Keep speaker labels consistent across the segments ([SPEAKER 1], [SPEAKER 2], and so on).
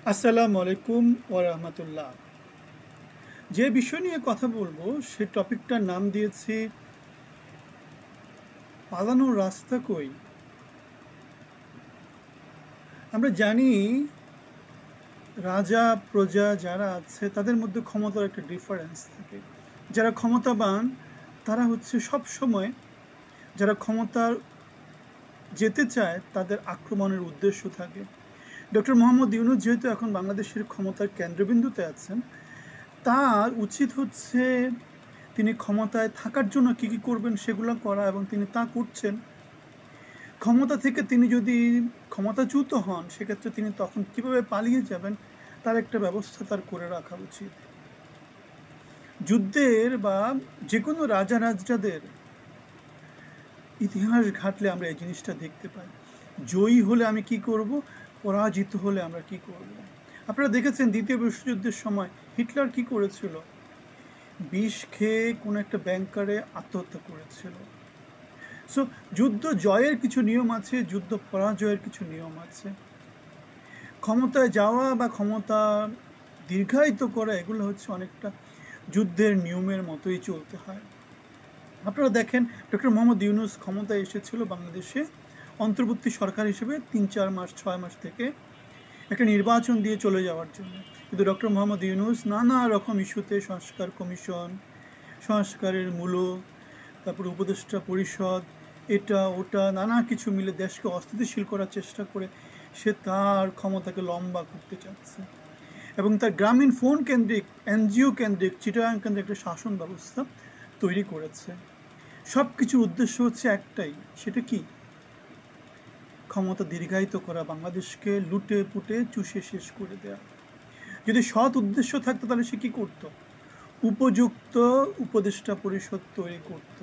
[SPEAKER 1] আসসালামু আলাইকুম ওয়া রাহমাতুল্লাহ। যে বিষয় নিয়ে কথা বলবো সে টপিকটার নাম দিয়েছি পালানোর রাস্তা কই। আমরা জানি রাজা প্রজা যারা আছে তাদের মধ্যে ক্ষমতার একটা ডিফারেন্স থাকে। যারা ক্ষমতাবান তারা হচ্ছে সব সময়, যারা ক্ষমতার যেতে চায় তাদের আক্রমণের উদ্দেশ্য থাকে। ডক্টর মোহাম্মদ ইউনূস যেহেতু এখন বাংলাদেশের ক্ষমতার কেন্দ্রবিন্দুতে আছেন, তার উচিত হচ্ছে তিনি ক্ষমতায় থাকার জন্য কী কী করবেন সেগুলো করা, এবং তিনি তা করছেন। ক্ষমতা থেকে তিনি যদি ক্ষমতাচ্যুত হন সেক্ষেত্রে তিনি তখন কিভাবে পালিয়ে যাবেন তার একটা ব্যবস্থা তার করে রাখা উচিত। যুদ্ধের বা যে কোনো রাজা রাজরাদের ইতিহাস ঘাটলে আমরা এই জিনিসটা দেখতে পাই। জয়ী হলে আমি কি করব, পরাজিত হলে আমরা কি করব। আপনারা দেখেছেন দ্বিতীয় বিশ্বযুদ্ধের সময় হিটলার কি করেছিল? বিষ খেয়ে কোনো একটা ব্যাংকারে আত্মহত্যা করেছিল। সো যুদ্ধ জয়ের কিছু নিয়ম আছে, যুদ্ধ পরাজয়ের কিছু নিয়ম আছে। ক্ষমতায় যাওয়া বা ক্ষমতা দীর্ঘায়িত করা এগুলো হচ্ছে অনেকটা যুদ্ধের নিয়মের মতোই চলতে হয়। আপনারা দেখেন ডক্টর মোহাম্মদ ইউনূস ক্ষমতায় এসেছিল বাংলাদেশে অন্তর্বর্তী সরকার হিসেবে 3-4 মাস 6 মাস থেকে একটা নির্বাচন দিয়ে চলে যাওয়ার জন্য। কিন্তু ডক্টর মোহাম্মদ ইউনূস নানা রকম ইস্যুতে সংস্কার কমিশন, সংস্কারের মূল্য, তারপরে উপদেষ্টা পরিষদ, এটা ওটা নানা কিছু মিলে দেশকে অস্থিতিশীল করার চেষ্টা করে সে তার ক্ষমতাকে লম্বা করতে চাচ্ছে, এবং তার গ্রামীণ ফোন কেন্দ্রিক, এনজিও কেন্দ্রিক, চিটাগাং কেন্দ্রিক একটা শাসন ব্যবস্থা তৈরি করেছে। সব কিছুর উদ্দেশ্য হচ্ছে একটাই, সেটা কি? ক্ষমতা দীর্ঘায়িত করা, বাংলাদেশকে লুটে পুটে চুষে শেষ করে দেওয়া। যদি সৎ উদ্দেশ্য থাকতো তাহলে সে কী করতো? উপযুক্ত উপদেষ্টা পরিষদ তৈরি করত,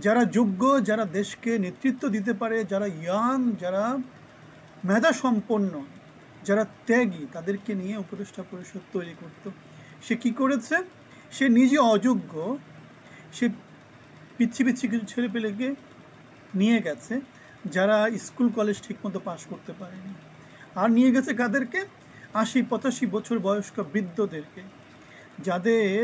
[SPEAKER 1] যারা যোগ্য, যারা দেশকে নেতৃত্ব দিতে পারে, যারা ইয়াং, যারা মেধা সম্পন্ন, যারা ত্যাগী, তাদেরকে নিয়ে উপদেষ্টা পরিষদ তৈরি করত। সে কি করেছে? সে নিজে অযোগ্য, সে পিচ্ছি পিচ্ছি কিছু ছেলেপেলেকে নিয়ে গেছে যারা স্কুল কলেজ ঠিকমতো পাশ করতে পারেনি, আর নিয়ে গেছে কাদেরকে? 80-85 বছর বয়স্ক বৃদ্ধদেরকে, যাদের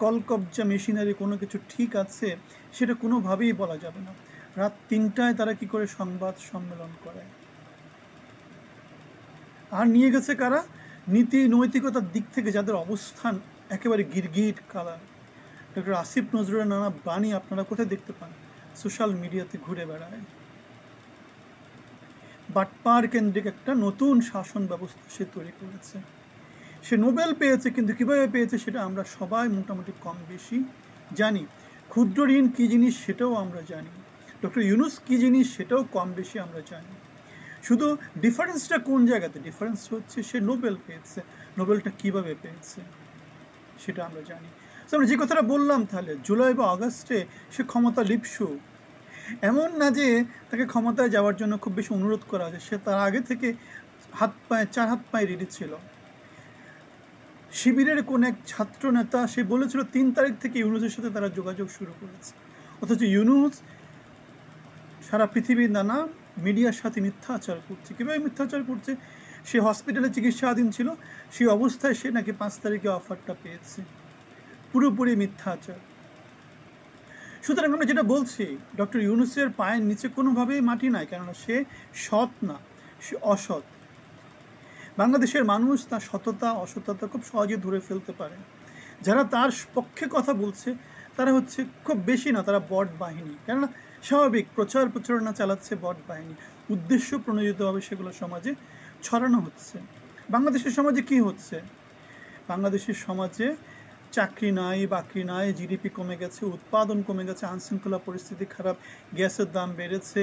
[SPEAKER 1] কলকবজা মেশিনারি কোনো কিছু ঠিক আছে সেটা কোনোভাবেই বলা যাবে না। রাত 3টায় তারা কি করে সংবাদ সম্মেলন করে। আর নিয়ে গেছে কারা? নীতি নৈতিকতার দিক থেকে যাদের অবস্থান একেবারে গিরগিট কালার। ডক্টর আসিফ নজরুলের নানা বাণী আপনারা কোথায় দেখতে পান? সোশ্যাল মিডিয়াতে ঘুরে বেড়ায়। বাটপার কেন্দ্রিক একটা নতুন শাসন ব্যবস্থা সে তৈরি করেছে। সে নোবেল পেয়েছে, কিন্তু কীভাবে পেয়েছে সেটা আমরা সবাই মোটামুটি কম বেশি জানি। ক্ষুদ্র ঋণ কী জিনিস সেটাও আমরা জানি। ডক্টর ইউনূস কী জিনিস সেটাও কম বেশি আমরা জানি। শুধু ডিফারেন্সটা কোন জায়গাতে? ডিফারেন্স হচ্ছে সে নোবেল পেয়েছে, নোবেলটা কীভাবে পেয়েছে সেটা আমরা জানি। তো আমরা যে কথাটা বললাম, তাহলে জুলাই বা আগস্টে সে ক্ষমতা লিপ্সু। এমন না যে তাকে ক্ষমতায় যাওয়ার জন্য খুব বেশি অনুরোধ করা হয়েছে, সে তার আগে থেকে চার হাত পায়ে রেডি ছিল। শিবিরের কোন এক ছাত্র নেতা সে বলেছিল 3 তারিখ থেকে ইউনূসের সাথে তারা যোগাযোগ শুরু করেছে, অথচ ইউনূস সারা পৃথিবীর নানা মিডিয়ার সাথে মিথ্যাচার করছে। কীভাবে মিথ্যাচার করছে? সে হসপিটালে চিকিৎসাধীন ছিল, সেই অবস্থায় সে নাকি 5 তারিখে অফারটা পেয়েছে। পুরোপুরি মিথ্যাচার। সুতরাং আমরা যেটা বলছি, ডক্টর ইউনূসের পায়ের নিচে কোনোভাবেই মাটি নাই, কেননা সে সৎ না, সে অসৎ। বাংলাদেশের মানুষ তার সততা অসততা খুব সহজে ধরে ফেলতে পারে। যারা তার পক্ষে কথা বলছে তারা হচ্ছে খুব বেশি না, তারা বট বাহিনী। কেননা স্বাভাবিক প্রচার প্রচারণা চালাচ্ছে বট বাহিনী, উদ্দেশ্য প্রণোদিতভাবে সেগুলো সমাজে ছড়ানো হচ্ছে। বাংলাদেশের সমাজে কি হচ্ছে? বাংলাদেশের সমাজে চাকরি নাই, বাকরি নাই, জিডিপি কমে গেছে, উৎপাদন কমে গেছে, আইনশৃঙ্খলা পরিস্থিতি খারাপ, গ্যাসের দাম বেড়েছে,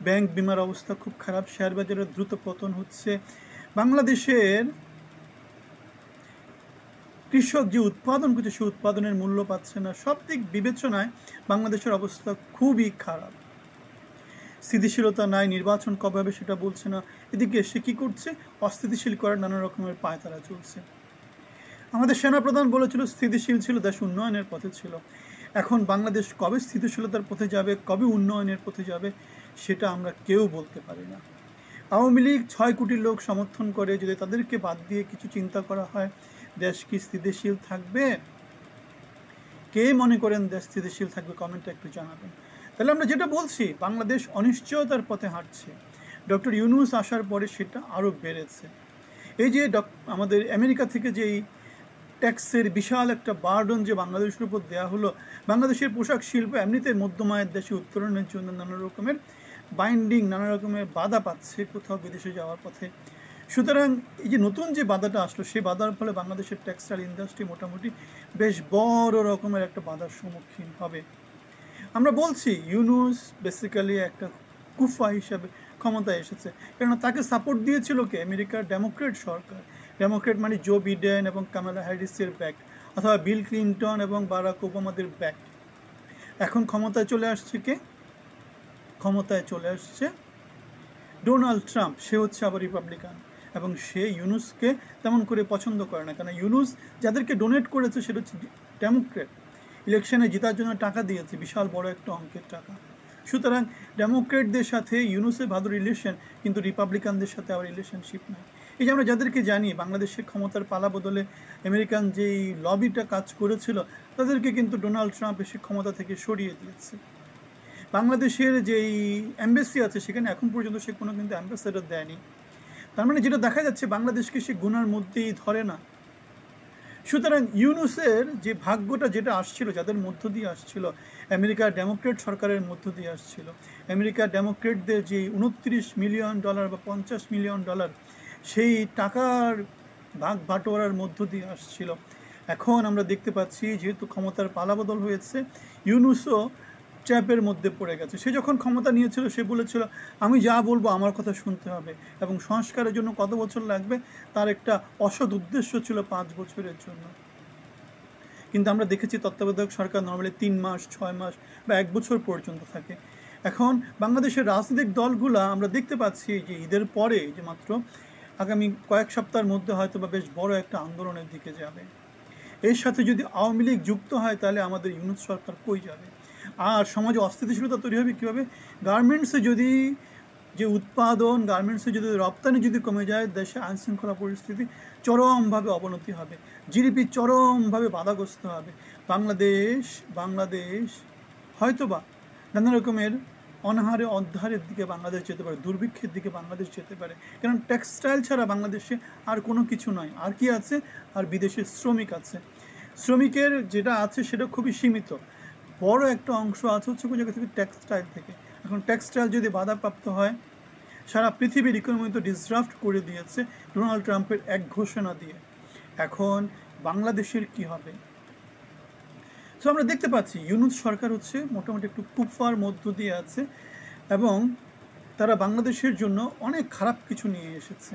[SPEAKER 1] ব্যাংক বিমার অবস্থা খুব খারাপ, শেয়ার বাজারের দ্রুত পতন হচ্ছে। বাংলাদেশের কৃষক যে উৎপাদন করছে সে উৎপাদনের মূল্য পাচ্ছে না। সব দিক বিবেচনায় বাংলাদেশের অবস্থা খুবই খারাপ। স্থিতিশীলতা নাই, নির্বাচন কবে হবে সেটা বলছে না। এদিকে সে কী করছে? অস্থিতিশীল করার নানা রকমের পায়তারা চলছে। আমাদের সেনাপ্রধান বলেছিল স্থিতিশীল ছিল, দেশ উন্নয়নের পথে ছিল। এখন বাংলাদেশ কবে স্থিতিশীলতার পথে যাবে, কবে উন্নয়নের পথে যাবে, সেটা আমরা কেউ বলতে পারি না। আওয়ামী লীগ 6 কোটি লোক সমর্থন করে, যদি তাদেরকে বাদ দিয়ে কিছু চিন্তা করা হয়, দেশ কি স্থিতিশীল থাকবে? কে মনে করেন দেশ স্থিতিশীল থাকবে? কমেন্টে একটু জানাবেন। তাহলে আমরা যেটা বলছি, বাংলাদেশ অনিশ্চয়তার পথে হাঁটছে। ডক্টর ইউনূস আসার পরে সেটা আরও বেড়েছে। এই যে আমাদের আমেরিকা থেকে যেই ট্যাক্সের বিশাল একটা বার্ডন যে বাংলাদেশের উপর দেওয়া হলো, বাংলাদেশের পোশাক শিল্প এমনিতে মধ্যমায়ের দেশে উত্তরণের জন্য নানা রকমের বাইন্ডিং, নানা রকমের বাধা পাচ্ছে কোথাও বিদেশে যাওয়ার পথে। সুতরাং এই যে নতুন যে বাধাটা আসলো, সেই বাধার ফলে বাংলাদেশের টেক্সটাইল ইন্ডাস্ট্রি মোটামুটি বেশ বড় রকমের একটা বাধার সম্মুখীন হবে। আমরা বলছি ইউনূস বেসিক্যালি একটা কুফা হিসাবে ক্ষমতায় এসেছে, কেননা তাকে সাপোর্ট দিয়েছিল কে? আমেরিকার ডেমোক্রেট সরকার। ডেমোক্রেট মানে জো বিডেন এবং কামালা হ্যারিসের ব্যাক, অথবা বিল ক্লিন্টন এবং বারাক ওবামাদের ব্যাক। এখন ক্ষমতায় চলে আসছে কে? ক্ষমতায় চলে আসছে ডোনাল্ড ট্রাম্প। সে হচ্ছে আবার রিপাবলিকান, এবং সে ইউনূসকে তেমন করে পছন্দ করে না, কারণ ইউনূস যাদেরকে ডোনেট করেছে সেটা হচ্ছে ডেমোক্রেট। ইলেকশনে জেতার জন্য টাকা দিয়েছে, বিশাল বড় একটা অঙ্কের টাকা। সুতরাং ডেমোক্রেটদের সাথে ইউনূসের ভালো রিলেশন, কিন্তু রিপাবলিকানদের সাথে আবার রিলেশনশিপ নাই। এই যে আমরা যাদেরকে জানি, বাংলাদেশের ক্ষমতার পালা বদলে আমেরিকান যেই লবিটা কাজ করেছিল, তাদেরকে কিন্তু ডোনাল্ড ট্রাম্প এসে ক্ষমতা থেকে সরিয়ে দিয়েছে। বাংলাদেশের যেই অ্যাম্বাসি আছে সেখানে এখন পর্যন্ত সে কোনো কিন্তু অ্যাম্বাসেডর দেয়নি। তার মানে যেটা দেখা যাচ্ছে, বাংলাদেশকে সে গুনার মধ্যেই ধরে না। সুতরাং ইউনূসের যে ভাগ্যটা যেটা আসছিল, যাদের মধ্য দিয়ে আসছিল, আমেরিকার ডেমোক্রেট সরকারের মধ্য দিয়ে আসছিল, আমেরিকার ডেমোক্রেটদের যে $29 মিলিয়ন বা $50 মিলিয়ন, সেই টাকার ভাগ বাটোয়ারার মধ্য দিয়ে আসছিল। এখন আমরা দেখতে পাচ্ছি, যেহেতু ক্ষমতার পালাবদল হয়েছে, ইউনূসও ট্র্যাপের মধ্যে পড়ে গেছে। সে যখন ক্ষমতা নিয়েছিল, সে বলেছিল আমি যা বলবো আমার কথা শুনতে হবে, এবং সংস্কারের জন্য কত বছর লাগবে তার একটা অসৎ উদ্দেশ্য ছিল 5 বছরের জন্য। কিন্তু আমরা দেখেছি তত্ত্বাবধায়ক সরকার নর্মালি 3 মাস, 6 মাস বা 1 বছর পর্যন্ত থাকে। এখন বাংলাদেশের রাজনৈতিক দলগুলো আমরা দেখতে পাচ্ছি যে ঈদের পরে, যে মাত্র আগামী কয়েক সপ্তাহের মধ্যে হয়তো বা বেশ বড় একটা আন্দোলনের দিকে যাবে। এর সাথে যদি আওয়ামী লীগ যুক্ত হয়, তাহলে আমাদের ইউনূস সরকার কই যাবে? আর সমাজে অস্থিতিশীলতা তৈরি হবে কীভাবে? গার্মেন্টসে যদি যে উৎপাদন, গার্মেন্টসে যদি রপ্তানি যদি কমে যায়, দেশে আইনশৃঙ্খলা পরিস্থিতি চরমভাবে অবনতি হবে, জিডিপি চরমভাবে বাধাগ্রস্ত হবে। বাংলাদেশ হয়তোবা নানা রকমের অনাহারে অধ্যারের দিকে বাংলাদেশ যেতে পারে, দুর্ভিক্ষের দিকে বাংলাদেশ যেতে পারে। কারণ টেক্সটাইল ছাড়া বাংলাদেশে আর কোনো কিছু নয়। আর কি আছে? আর বিদেশের শ্রমিক আছে। শ্রমিকের যেটা আছে সেটা খুবই সীমিত। বড় একটা অংশ আছে হচ্ছে কোন জায়গা থেকে? টেক্সটাইল থেকে। এখন টেক্সটাইল যদি বাধাপ্রাপ্ত হয়, সারা পৃথিবীর ইকোনমি তো ডিসরাপ্ট করে দিয়েছে ডোনাল্ড ট্রাম্পের এক ঘোষণা দিয়ে। এখন বাংলাদেশের কি হবে? সো আমরা দেখতে পাচ্ছি ইউনূস সরকার হচ্ছে মোটামুটি একটু কুফার মধ্য দিয়ে আছে, এবং তারা বাংলাদেশের জন্য অনেক খারাপ কিছু নিয়ে এসেছে।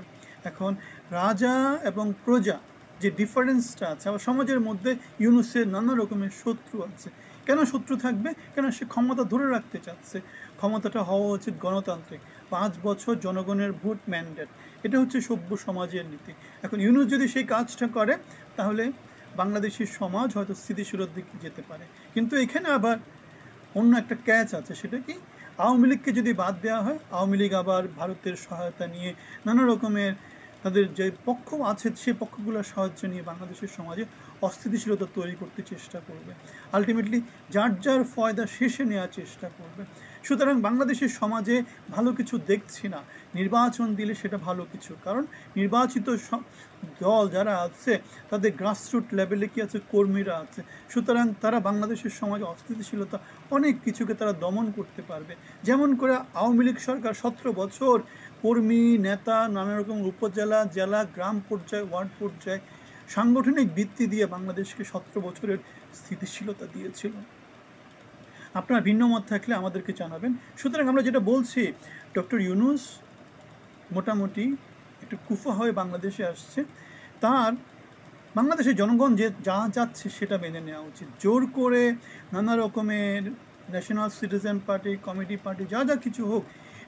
[SPEAKER 1] এখন রাজা এবং প্রজা যে ডিফারেন্সটা আছে, আবার সমাজের মধ্যে ইউনূসের নানা রকমের শত্রু আছে। কেন শত্রু থাকবে? কেন সে ক্ষমতা ধরে রাখতে চাচ্ছে। ক্ষমতাটা হওয়া উচিত গণতান্ত্রিক, 5 বছর জনগণের ভোট ম্যান্ডেট, এটা হচ্ছে সভ্য সমাজের নীতি। এখন ইউনূস যদি সেই কাজটা করে, তাহলে বাংলাদেশের সমাজ হয়তো স্থিতিশীলের দিকে যেতে পারে। কিন্তু এখানে আবার অন্য একটা ক্যাচ আছে, সেটা কি? আওয়ামী লীগকে যদি বাদ দেওয়া হয়, আওয়ামী লীগ আবার ভারতের সহায়তা নিয়ে নানা রকমের তাদের যে পক্ষ আছে, সেই পক্ষগুলোর সাহায্য নিয়ে বাংলাদেশের সমাজে অস্থিতিশীলতা তৈরি করতে চেষ্টা করবে। আলটিমেটলি যার ফয়দা শেষে নেওয়ার চেষ্টা করবে। সুতরাং বাংলাদেশের সমাজে ভালো কিছু দেখছি না। নির্বাচন দিলে সেটা ভালো কিছু, কারণ নির্বাচিত দল যারা আছে, তাদের গ্রাসরুট লেভেলে কি আছে? কর্মীরা আছে। সুতরাং তারা বাংলাদেশের সমাজে অস্থিতিশীলতা অনেক কিছুকে তারা দমন করতে পারবে। যেমন করে আওয়ামী লীগ সরকার 17 বছর কর্মী, নেতা, নানা রকম উপজেলা, জেলা, গ্রাম পর্যায়ে, ওয়ার্ড পর্যায়ে সাংগঠনিক ভিত্তি দিয়ে বাংলাদেশকে 17 বছরের স্থিতিশীলতা দিয়েছিল। আপনার ভিন্ন মত থাকলে আমাদেরকে জানাবেন। সুতরাং আমরা যেটা বলছি, ডক্টর ইউনূস মোটামুটি একটু কুফা হয়ে বাংলাদেশে আসছে। তার বাংলাদেশের জনগণ যে যা যাচ্ছে সেটা মেনে নেওয়া উচিত। জোর করে নানা রকমের national citizen party, committee party, যা কিছু হোক,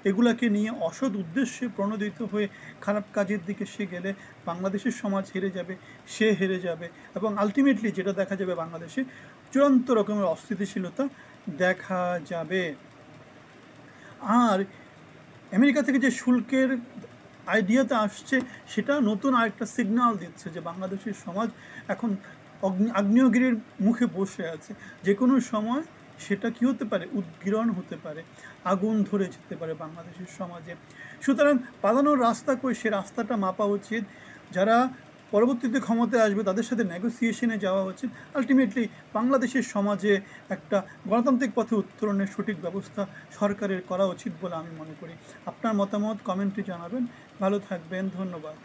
[SPEAKER 1] এগুলাকে নিয়ে অসৎ উদ্দেশ্যে প্রণোদিত হয়ে খারাপ কাজের দিকে সে গেলে বাংলাদেশের সমাজ হেরে যাবে, সে হেরে যাবে, এবং আলটিমেটলি যেটা দেখা যাবে, বাংলাদেশে চূড়ান্ত রকমের অস্থিতিশীলতা দেখা যাবে। আর আমেরিকা থেকে যে শুল্কের আইডিয়াতে আসছে, সেটা নতুন আরেকটা সিগন্যাল দিচ্ছে যে বাংলাদেশের সমাজ এখন আগ্নেয়গিরির মুখে বসে আছে। যে কোনো সময় সেটা কি হতে পারে, উদ্গীরণ হতে পারে, আগুন ধরে যেতে পারে বাংলাদেশের সমাজে। সুতরাং পালানোর রাস্তা কই, সে রাস্তাটা মাপা উচিত। যারা পরবর্তীতে ক্ষমতায় আসবে তাদের সাথে নেগোসিয়েশনে যাওয়া উচিত। আলটিমেটলি বাংলাদেশের সমাজে একটা গণতান্ত্রিক পথে উত্তরণের সঠিক ব্যবস্থা সরকারের করা উচিত বলে আমি মনে করি। আপনার মতামত কমেন্টে জানাবেন। ভালো থাকবেন, ধন্যবাদ।